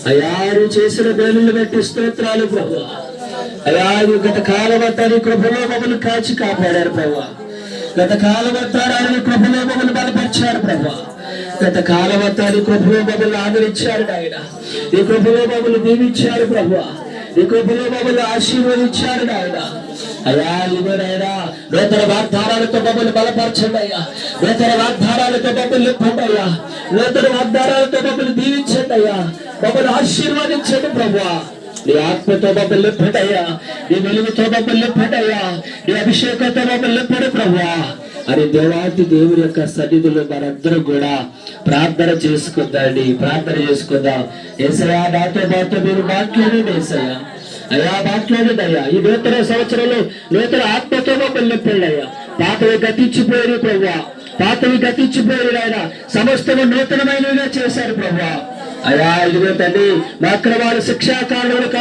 అయారు చేసిన మేలును బట్టి స్తోత్రాలు ప్రభువా. అయారు గత కాలమంతా నీ కృపలో మమ్మల్ని కాచి కాపాడారు ప్రభువా. గత కాలమంతా నీ కృపలో మమ్మల్ని బలపరిచారు ప్రభువా. గత కాలమంతా నీ కృపలో మమ్మల్ని ఆదరించారు నాయన. నీ కృపలో మమ్మల్ని దీవించారు ప్రభువా. నీ కృపలో మమ్మల్ని ఆశీర్వదించారు నాయన. అయ్యా ఇదేనైనా నూతన వాగ్దానాలతో మమ్మల్ని బలపరచండి అయ్యా. నూతన వాగ్దానాలతో మమ్మల్ని నింపండి అయ్యా. నూతన వాగ్దానాలతో మమ్మల్ని దీవించండి అయ్యా. మమ్మల్ని ఆశీర్వదించండి ప్రభువా. నీ ఆత్మతో మమ్మల్ని నింపండి అయ్యా. నీ వెలుగుతో మమ్మల్ని నింపండి అయ్యా. నీ అభిషేకంతో మమ్మల్ని నింపండి ప్రభువా అని దేవాతి దేవుని యొక్క సన్నిధిలో మనందరం కూడా ప్రార్థన చేసుకుందాండి. ప్రార్థన చేసుకుందాం. యేసయ్యా నాతో పాటు మీరు మాట్లాడండి. యేసయ్యా అయ్యా మాట్లాడండి అయ్యా. ఈ నూతన సంవత్సరంలో నూతన ఆత్మతో మమ్మల్ని నింపండి అయ్యా. పాతవి గతించిపోయి ప్రభువా. పాతవి గతించిపోయి ఆయన సమస్తము నూతనమైనవిగా చేశారు ప్రభువా. అయ్యా ఇదిగో తండ్రి మా అక్రమాలు శిక్షాకారులు